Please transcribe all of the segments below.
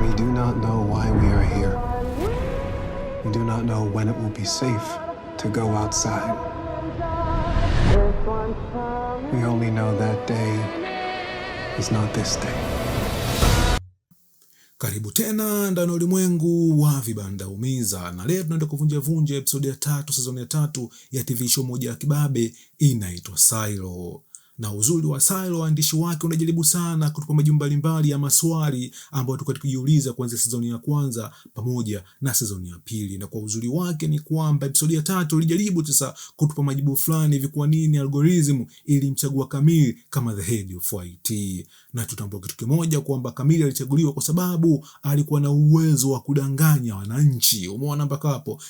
We do not know why we are here. We do not know when it will be safe to go outside. We only know that day is not this day. Karibu tena ndani ulimwengu wa vibanda umiza, na leo tunaenda kuvunja episode ya 3 season ya 3 ya TV show moja ya kibabe inaitwa Silo. Na uzuri wa Silo, waandishi wake unajaribu sana kutupa majibu mbalimbali ya maswali ambayo tulikuwa tukijiuliza kuanzia season ya kwanza pamoja na season ya pili. Na kwa uzuri wake ni kwamba episode ya 3 ilijaribu sasa kutupa majibu fulani hivi, kwa nini algorithm ilimchagua Camille kama the head of IT. Na tutambua kitu kimoja kwamba Camille alichaguliwa kwa sababu alikuwa na uwezo wa kudanganya wananchi. Umeona mpaka hapo?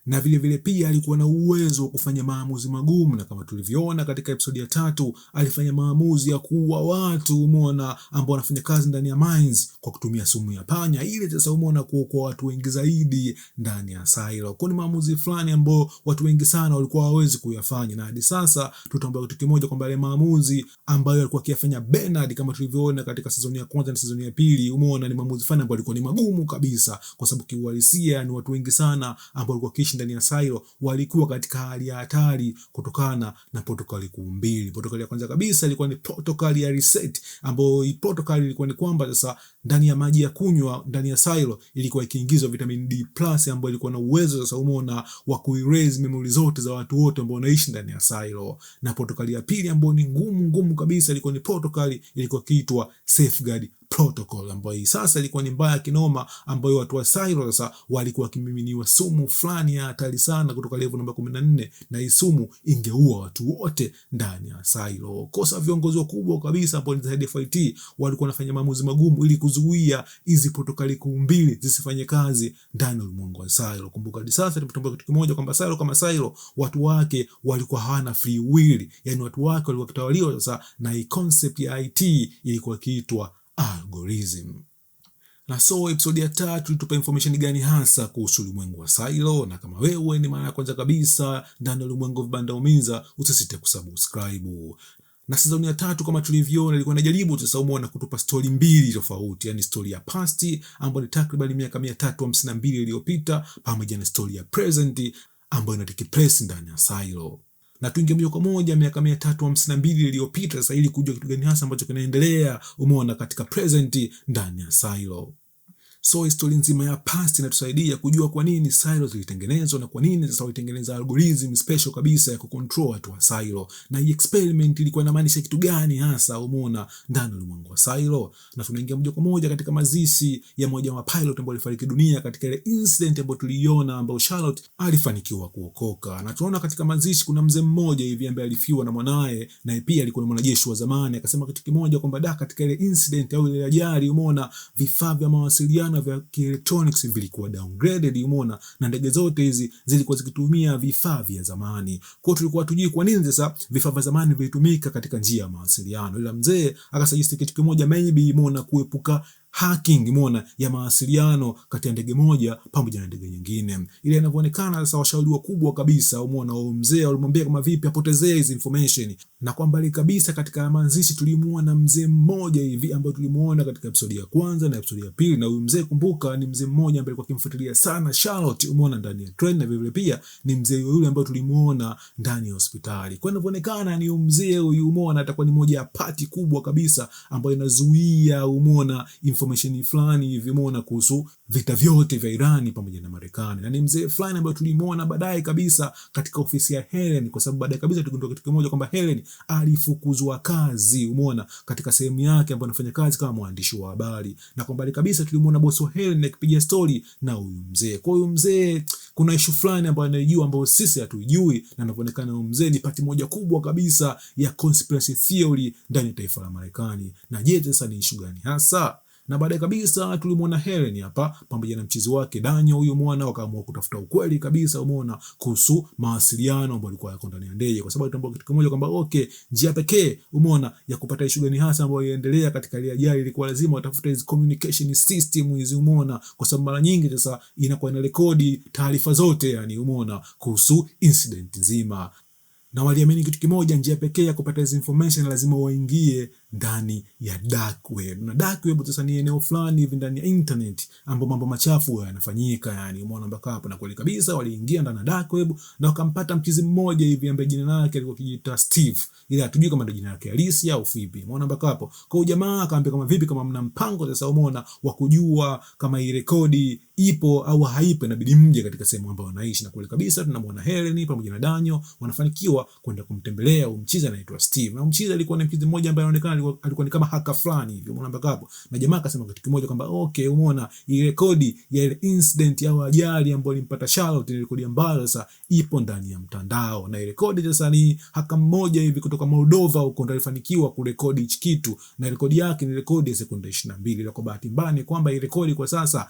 Na vile pia alikuwa na uwezo wa kufanya maamuzi magumu, na kama tulivyoona katika episode ya 3 alifanya maamuzi ya kuua watu, umeona, ambao wanafanya kazi ndani ya mines kwa kutumia sumu ya panya, ili sasa umeona kuokoa watu wengi zaidi ndani ya Silo. Kwa ni maamuzi fulani ambao watu wengi sana walikuwa hawawezi kuyafanya, na hadi sasa tutambua kitu kimoja kwamba ile maamuzi ambayo alikuwa akiyafanya Bernard, kama tulivyoona katika season ya kwanza na season ya pili, umeona ni maamuzi fulani ambayo alikuwa ni magumu kabisa, kwa sababu kiuhalisia ni watu wengi sana ambao walikuwa ndani ya Silo walikuwa katika hali ya hatari kutokana na protokali kuu mbili. Protokali ya kwanza kabisa ilikuwa ni protokali ya reset, ambayo hii protokali ilikuwa ni kwamba sasa ndani ya maji ya kunywa ndani ya Silo ilikuwa ikiingizwa vitamin D+ ambayo ilikuwa na uwezo sasa umeona wa kuerase memory zote za watu wote ambao wanaishi ndani ya Silo. Na protokali ya pili ambayo ni ngumu kabisa ilikuwa ni protokali ilikuwa kiitwa safeguard protocol, ambayo sasa ilikuwa ni mbaya kinoma, ambayo watu wa Silo sasa walikuwa wakimiminiwa sumu fulani ya hatari sana kutoka level namba 14, na hii sumu ingeua watu wote ndani ya Silo. Kosa viongozi wakubwa kabisa ambao ni head FIT walikuwa wanafanya maamuzi magumu ili kuzuia hizi protokali kuu mbili zisifanye kazi ndani ya ulimwengu wa Silo. Kumbuka hadi sasa tumetambua kitu kimoja kwamba Silo kama Silo watu wake walikuwa hawana free will, yani watu wake walikuwa kitawaliwa sasa na hii concept ya IT ilikuwa kiitwa algorithm. Na so episode ya 3 ilitupa information gani hasa kuhusu ulimwengu wa Silo? Na kama wewe ni mara ya kwanza kabisa ndani ya ulimwengu wa vibanda umiza, usisite kusubscribe. Na season ya 3 kama tulivyoona ilikuwa inajaribu sasa umeona kutupa story mbili tofauti, yani story ya past ambayo ni takriban miaka 352 iliyopita, pamoja na story ya present ambayo inatiki place ndani ya Silo. Na tuingie moja kwa moja miaka 352 iliyopita sasa, ili kujua kitu gani hasa ambacho kinaendelea umeona katika present ndani ya Silo. So historia nzima ya past inatusaidia kujua kwa nini Silo zilitengenezwa na kwa nini sasa walitengeneza algorithm special kabisa ya kucontrol watu wa Silo. Na hii experiment ilikuwa inamaanisha kitu gani hasa umeona ndani ya ulimwengu wa Silo. Na tunaingia moja kwa moja katika mazishi ya mmoja wa pilot ambao alifariki dunia katika ile incident ambayo tuliiona, ambayo Charlotte alifanikiwa kuokoka. Na tunaona katika mazishi kuna mzee mmoja hivi ambaye alifiwa na mwanae, na pia alikuwa ni mwanajeshi wa zamani. Akasema kitu kimoja kwamba katika ile incident au ile ajali umeona vifaa vya mawasiliano vya electronics vilikuwa downgraded umeona, na ndege zote hizi zilikuwa zikitumia vifaa vya zamani. Kwa hiyo tulikuwa tujui kwa nini sasa vifaa vya zamani vilitumika katika njia ya mawasiliano. Ila mzee akasuggest kitu kimoja, maybe umeona kuepuka hacking umeona ya mawasiliano kati ya ndege moja pamoja na ndege nyingine. Ile inavyoonekana sasa washauri wakubwa kabisa umeona wa mzee walimwambia kama vipi apotezee hizo information. Na kwa mbali kabisa katika mazishi tulimuona mzee mmoja hivi ambaye tulimuona katika episode ya kwanza na episode ya pili, na huyu mzee kumbuka ni mzee mmoja ambaye alikuwa akimfuatilia sana Charlotte umeona ndani ya train, na vile pia ni mzee yule ambaye tulimuona ndani ya hospitali. Kwa inavyoonekana ni mzee huyu umeona atakuwa ni moja ya party kubwa kabisa ambayo inazuia umeona information fulani hivi umeona kuhusu vita vyote vya Irani pamoja na Marekani. Na ni mzee fulani ambaye tulimuona baadaye kabisa katika ofisi ya Helen, kwa sababu baadaye kabisa tukigundua kitu kimoja kwamba Helen alifukuzwa kazi umeona katika sehemu yake ambayo anafanya kazi kama mwandishi wa habari. Na kwa mbali kabisa tulimuona boss wa Helen akipiga story na huyu mzee. Kwa hiyo mzee kuna issue fulani ambayo anajua ambayo sisi hatuijui, na inavyoonekana huyu mzee ni pati moja kubwa kabisa ya conspiracy theory ndani ya taifa la Marekani. Na je, sasa ni issue gani hasa? Na baadaye kabisa tulimuona Helen hapa pamoja na mchizi wake Daniel huyo mwana, wakaamua kutafuta ukweli kabisa umeona kuhusu mawasiliano ambayo alikuwa yako ndani ya ndege, kwa sababu tambua kitu kimoja kwamba njia pekee umeona ya kupata issue gani hasa ambayo inaendelea katika ile ajali ilikuwa lazima watafute hizo communication system hizi umeona, kwa sababu mara nyingi sasa inakuwa ina rekodi taarifa zote yani umeona kuhusu incident nzima. Na waliamini kitu kimoja, njia pekee ya kupata hizo information lazima waingie ndani ya dark web. Na dark web sasa ni eneo fulani hivi ndani ya internet ambapo mambo machafu yanafanyika, yani umeona mpaka hapo. Na kweli kabisa waliingia ndani ya dark web na wakampata mchizi mmoja hivi ambaye jina lake alikuwa kijiita Steve, ila hatujui kama ndio jina lake halisi au vipi, umeona mpaka hapo. Kwa jamaa akaambia kama vipi, kama mna mpango sasa, umeona, wa kujua kama hii rekodi ipo au haipo, inabidi mje katika sehemu ambayo wanaishi. Na kweli kabisa tunamwona Helen pamoja na Daniel wanafanikiwa kwenda kumtembelea mchizi anaitwa Steve. Na mchizi alikuwa ni mchizi mmoja ambaye anaonekana alikuwa ni kama haka fulani hivi, umeona mpaka hapo. Na jamaa akasema kitu kimoja kwamba okay, umeona ile rekodi ya ile incident au ajali ambayo ilimpata Charlotte, ile rekodi ambayo sasa ipo ndani ya mtandao. Na ile rekodi sasa ni haka mmoja hivi kutoka Moldova huko ndio alifanikiwa kurekodi hichi kitu, na rekodi yake ni rekodi ya sekunde 22. Ila kwa bahati mbaya ni kwamba ile rekodi kwa sasa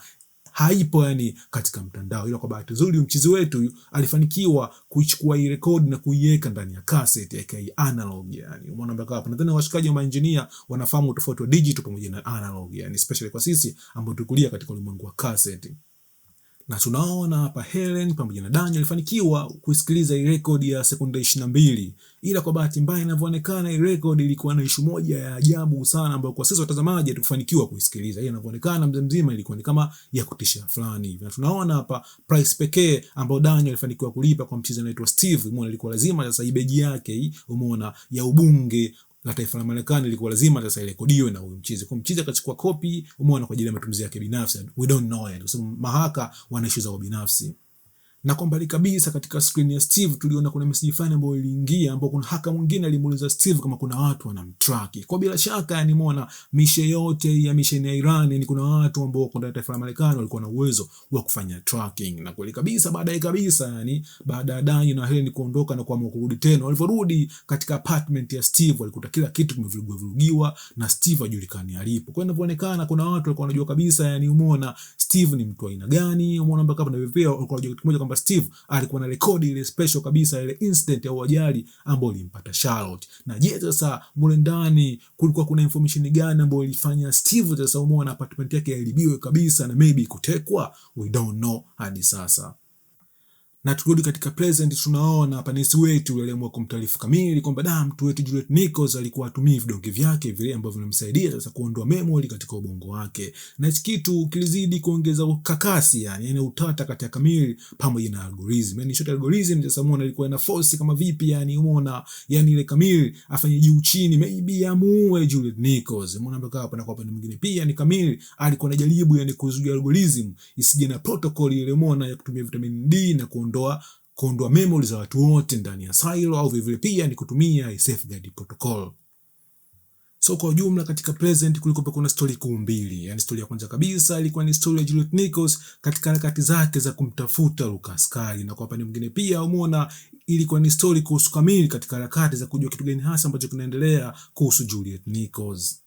haipo yani katika mtandao, ila kwa bahati nzuri mchizi wetu alifanikiwa kuichukua hii rekodi na kuiweka ndani ya cassette aka analog, yani umeona mpaka hapo. Nadhani washikaji wa maengineer wanafahamu tofauti wa digital pamoja na analog, yani especially kwa sisi ambao tulikulia katika ulimwengu wa cassette. Na tunaona hapa Helen pamoja na Daniel walifanikiwa kusikiliza hii record ya sekunde 22. Ila kwa bahati mbaya inavyoonekana hii record ilikuwa na issue moja ya ajabu sana ambayo kwa sisi watazamaji hatukufanikiwa kuisikiliza. Hii inavyoonekana mzima ilikuwa ni kama ya kutisha fulani hivi. Na tunaona hapa price pekee ambayo Daniel alifanikiwa kulipa kwa mchezaji anaitwa Steve, umeona, ilikuwa lazima sasa ibeji yake hii, umeona, ya ubunge la taifa la Marekani ilikuwa lazima sasa irekodiwe na huyu mchizi. Kwa mchizi akachukua copy, umeona, kwa ajili ya matumizi yake binafsi. We don't know yani, kwa sababu mahaka wana issue zao binafsi. Na kwa mbali kabisa katika screen ya Steve tuliona kuna message fulani ambayo iliingia, ambapo kuna haka mwingine alimuuliza Steve kama kuna watu wanamtrack. Kwa bila shaka yani umeona mishe yote ya mission ya Iran ni kuna watu ambao wako ndani ya taifa la Marekani walikuwa na uwezo wa kufanya tracking. Na kweli kabisa baadaye kabisa yani baada ya Daniel na Helen kuondoka na kuamua kurudi tena, waliporudi katika apartment ya Steve walikuta kila kitu kimevurugiwa na Steve hajulikani alipo. Kwa inavyoonekana kuna watu walikuwa wanajua kabisa yani umeona Steve ni mtu aina gani, umeona mpaka hapo. Na pia walikuwa wanajua kitu kimoja kwamba Steve alikuwa na rekodi ile special kabisa, ile incident ya ajali ambayo ilimpata Charlotte. Na je, sasa mule ndani kulikuwa kuna information gani ambayo ilifanya Steve sasa umeona apartment yake iharibiwe kabisa na maybe kutekwa? We don't know hadi sasa. Na turudi katika present, tunaona hapa nesi wetu aliamua kumtaarifu kamili kwamba mtu wetu Juliet Nichols alikuwa atumii vidonge vyake vile ambavyo vinamsaidia sasa kuondoa memory katika ubongo wake. Na hichi kitu kilizidi kuongeza ukakasi yani utata kati ya Camille pamoja na algorithm. Yani short algorithm sasa umeona ilikuwa ina force kama vipi yani umeona yani ile Camille afanye juu chini maybe amuue Juliet Nichols. Umeona mpaka hapa. Na kwa upande mwingine pia ni Camille alikuwa anajaribu yani kuzuia algorithm isije na protocol ile umeona ya kutumia vitamin D na kuondoa memory za watu wote ndani ya silo, au vile pia ni kutumia safeguard protocol. So kwa ujumla katika present kulikuwa kuna story kuu mbili. Yani story ya kwanza kabisa ilikuwa ni story ya Juliet Nichols katika harakati zake za kumtafuta Lucas Kyle, na kwa upande mwingine pia umeona ilikuwa ni story kuhusu Camille katika harakati za kujua kitu gani hasa ambacho kinaendelea kuhusu Juliet Nichols.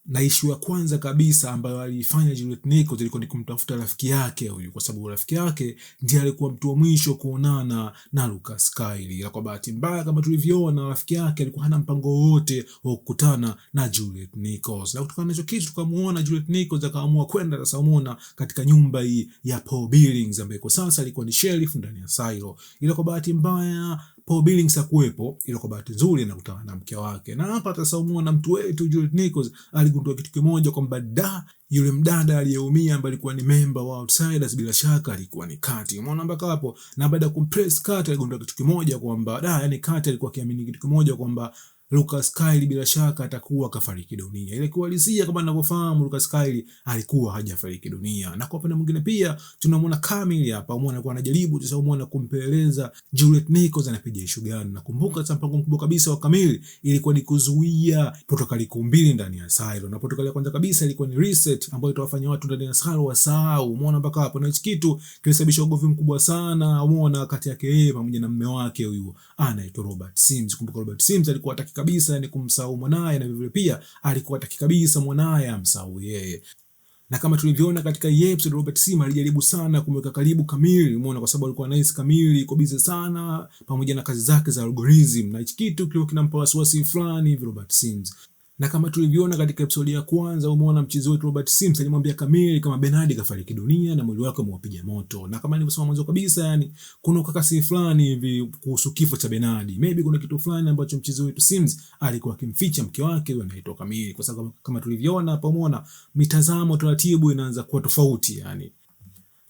Na issue ya kwanza kabisa ambayo alifanya Juliet Nichols ilikuwa ni kumtafuta rafiki yake huyu, kwa sababu rafiki yake ndiye alikuwa mtu wa mwisho kuonana na Lucas Kyle. Ila kwa bahati mbaya kama tulivyoona, rafiki yake alikuwa hana mpango wote wa kukutana na Juliet Nichols. Na kutokana na hicho kitu tukamuona Juliet Nichols akaamua kwenda sasa umeona katika nyumba hii ya Paul Billings ambaye kwa sasa alikuwa ni sheriff ndani ya Silo. Ila kwa bahati mbaya Paul Billings hakuwepo, ila kwa bahati nzuri anakutana na mke wake. Na hapa atasaumua na mtu wetu Juliet Nichols aligundua kitu kimoja kwamba yule mdada aliyeumia ambaye alikuwa ni member wa Outsiders bila shaka alikuwa ni Kati. Umeona mpaka hapo. Na baada ya kumpress Kati aligundua kitu kimoja kwamba yani Kati alikuwa akiamini kitu kimoja kwamba Lucas Kyle bila shaka atakuwa kafariki dunia. Ile kuhalisia kama ninavyofahamu Lucas Kyle alikuwa hajafariki dunia. Na kwa upande mwingine pia tunamwona Camille hapa, umeona alikuwa anajaribu sasa umeona kumpeleleza Juliet Nichols anapiga issue gani. Nakumbuka sasa mpango mkubwa kabisa wa Camille ilikuwa ni kuzuia protokali mbili ndani ya Silo. Na protokali ya kwanza kabisa ilikuwa ni reset ambayo itawafanya watu ndani ya Silo wasahau. Umeona mpaka hapo. Na hicho kitu kilisababisha ugomvi mkubwa sana umeona kati yake yeye pamoja na mume wake huyu anaitwa Robert Sims. Kumbuka Robert Sims alikuwa hataki kabisa ni kumsahau mwanae, na vivyo pia alikuwa hataki kabisa mwanae amsahau yeye. Na kama tulivyoona katika hii episode, Robert Sims alijaribu sana kumweka karibu Camille, umeona, kwa sababu alikuwa anahisi Camille iko busy sana pamoja na kazi zake za algorithm, na hicho kitu kilikuwa kinampa wasiwasi fulani hivi Robert Sims. Na kama tulivyoona katika episodi ya kwanza, umeona mchezo wetu Robert Sims alimwambia Camille kama Bernard kafariki dunia na mwili wake umewapiga moto. Na kama nilivyosema mwanzo kabisa, yani kuna ukakasi fulani hivi kuhusu kifo cha Bernard. Maybe kuna kitu fulani ambacho mchezo wetu Sims alikuwa akimficha mke wake yule anaitwa Camille, kwa sababu kama tulivyoona hapo, umeona mitazamo taratibu inaanza kuwa tofauti yani.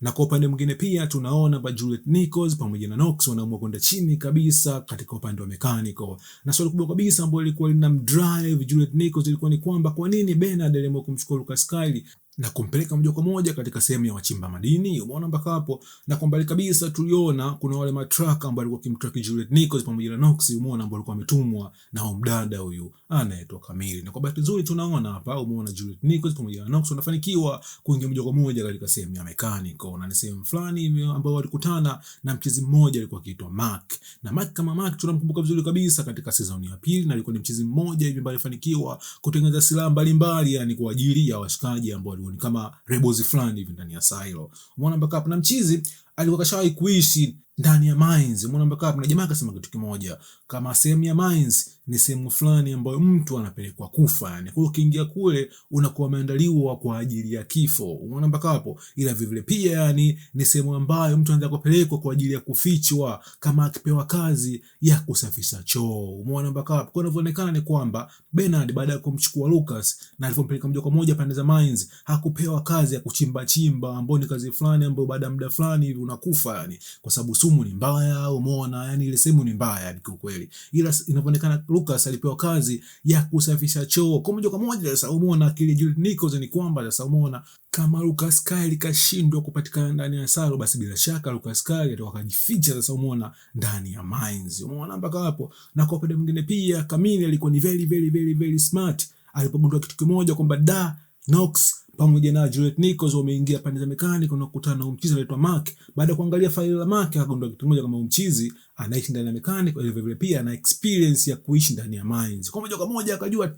Na kwa upande mwingine pia tunaona Juliet Nichols pamoja na Knox wanaamua kwenda chini kabisa katika upande wa mechanical. Na swali kubwa kabisa ambalo lilikuwa linamdrive Juliet Nichols ilikuwa ni kwamba kwa nini Bernard aliamua kumchukua Lucas Kyle na kumpeleka moja kwa moja katika sehemu ya wachimba madini. Umeona mpaka hapo, na kwa mbali kabisa tuliona kuna wale matraka ambao walikuwa kimtrack Juliet Nichols pamoja na Knox, umeona ambao walikuwa wametumwa na mdada huyu anaitwa Camille. Na kwa bahati nzuri tunaona hapa, umeona Juliet Nichols pamoja na Knox wanafanikiwa kuingia moja kwa moja katika sehemu ya mechanical, na ni sehemu fulani ambao walikutana na mchezi mmoja alikuwa akiitwa Mark. Na Mark kama Mark tunamkumbuka vizuri kabisa katika season ya pili, na alikuwa ni mchezi mmoja hivi ambaye alifanikiwa kutengeneza silaha mbalimbali yani kwa ajili ya washikaji ambao ni kama rebels fulani hivi ndani ya silo. Umeona mpaka hapo, na mchizi alikuwa kashawahi kuishi ndani ya mines. Umeona mpaka hapo, na jamaa akasema kitu kimoja, kama sehemu ya mines ni sehemu fulani ambayo mtu anapelekwa kufa yani. Kwa hiyo ukiingia kule unakuwa umeandaliwa kwa ajili ya kifo. Umeona mpaka hapo, ila vivile pia yani ni sehemu ambayo mtu anaanza kupelekwa kwa ajili ya kufichwa kama akipewa kazi ya kusafisha choo. Umeona mpaka hapo. Kwa inavyoonekana ni kwamba Bernard baada ya kumchukua Lucas na alipompeleka moja kwa moja pande za mines, hakupewa kazi ya kuchimba chimba ambayo ni kazi fulani ambayo baada ya muda fulani hivi unakufa yani, kwa sababu sumu ni mbaya. Umeona yani ile sehemu ni mbaya yani kwa kweli, ila inavyoonekana Lucas alipewa kazi ya kusafisha choo kwa moja kwa moja. Sasa umeona akili Juliet Nichols ni kwamba sasa umeona kama Lucas Kyle kashindwa kupatikana ndani ya silo, basi bila shaka Lucas Kyle atakuwa kajificha sasa umeona ndani ya mines. Umeona mpaka hapo. Na kwa upande mwingine pia Camille alikuwa ni very smart alipogundua kitu kimoja kwamba Knox pamoja na Juliet Nichols wameingia pande za mechanical na kukutana na mchizi anaitwa Mark. Baada ya kuangalia faili la Mark akagundua kitu kimoja, kama mchizi anaishi ndani ya mechanical, vile pia ana experience ya kuishi ndani ya mines. Kwa moja kwa moja akajua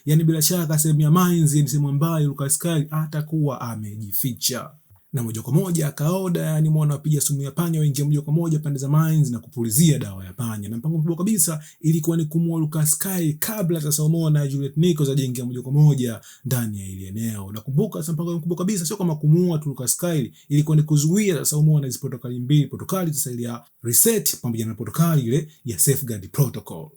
yani bila shaka sehemu ya mines ni sehemu ambayo Lucas Kyle atakuwa amejificha. Na moja kwa moja akaoda yani muone apiga sumu ya panya waingie moja kwa moja pande za mines na kupulizia dawa ya panya. Na mpango mkubwa kabisa ilikuwa ni kumuua Lucas Kyle kabla sasa umeona Juliet Nichols ajaingia moja kwa moja ndani ya ile eneo. Nakumbuka sasa mpango mkubwa kabisa sio kama kumuua tu Lucas Kyle, ilikuwa ni kuzuia sasa umeona hizo protokali mbili, protokali sasa ile ya reset pamoja na protokali ile ya safeguard protocol.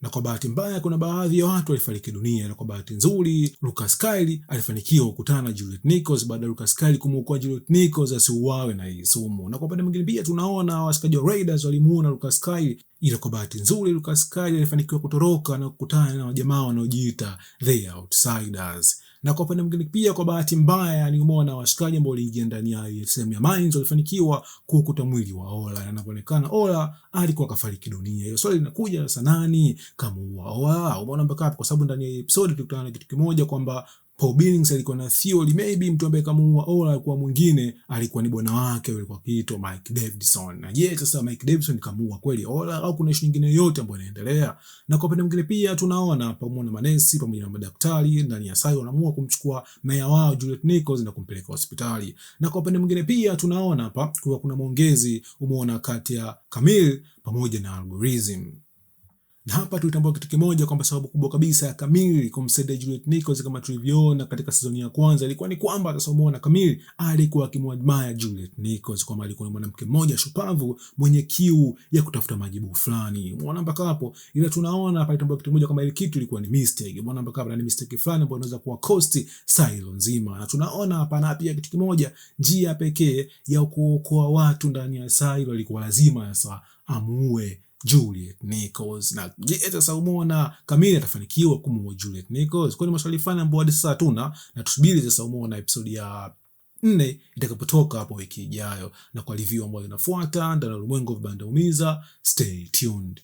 Na kwa bahati mbaya kuna baadhi ya watu walifariki dunia, na kwa bahati nzuri Lucas Kyle alifanikiwa kukutana na Juliet Nichols baada ya Lucas Kyle kumuokoa Juliet Nichols asiuawe na hii sumu. Na kwa upande mwingine pia tunaona washikaji wa Raiders walimuona Lucas Kyle, ila kwa bahati nzuri Lucas Kyle alifanikiwa kutoroka na kukutana na jamaa wanaojiita The Outsiders. Na kwa upande mwingine pia kwa bahati mbaya ni umeona washikaji ambao waliingia ndani ya sehemu ya mines walifanikiwa kukuta mwili wa Ola, na inaonekana Ola alikuwa kafariki dunia. Hiyo swali linakuja sasa, nani kamuua Ola? Umeona mpaka hapo, kwa sababu ndani ya episode tulikutana na kitu kimoja kwamba Paul Billings alikuwa na theory maybe mtu ambaye kamuua Ola alikuwa mwingine, alikuwa ni bwana wake alikuwa akiitwa Mike Davidson. Na je, sasa Mike Davidson kamuua kweli Ola au kuna issue nyingine yote ambayo inaendelea? Na kwa upande mwingine pia tunaona pamoja na manesi pamoja na madaktari ndani ya silo wanaamua kumchukua meya wao Juliet Nichols na kumpeleka hospitali. Na kwa upande mwingine pia tunaona hapa kuna maongezi umeona kati ya Camille pamoja na Algorithm. Na hapa tulitambua kitu kimoja kwamba sababu kubwa kabisa ya Camille kumsaidia Juliet Nichols kama tulivyoona katika season ya kwanza ilikuwa ni kwamba sasa umeona Camille alikuwa akimwadmire Juliet Nichols kwamba alikuwa ni mwanamke mmoja shupavu mwenye kiu ya kutafuta majibu fulani. Umeona mpaka hapo, ila tunaona hapa tulitambua kitu kimoja kama ile kitu ilikuwa ni mistake. Umeona mpaka hapa ni mistake fulani ambayo inaweza kuwa cost silo nzima. Na tunaona hapa na pia kitu kimoja, njia pekee ya kuokoa watu ndani ya silo ilikuwa lazima sasa amuue Juliet Nichols. Na je, sasa umeona Camille atafanikiwa kumuua Juliet Nichols? Kwa ni maswali fulani ambayo hadi sasa hatuna, na tusubiri sasa umeona episode ya 4 itakapotoka hapo wiki ijayo, na kwa review ambayo inafuata ndani ya Ulimwengu wa Vibanda Umiza. Stay tuned.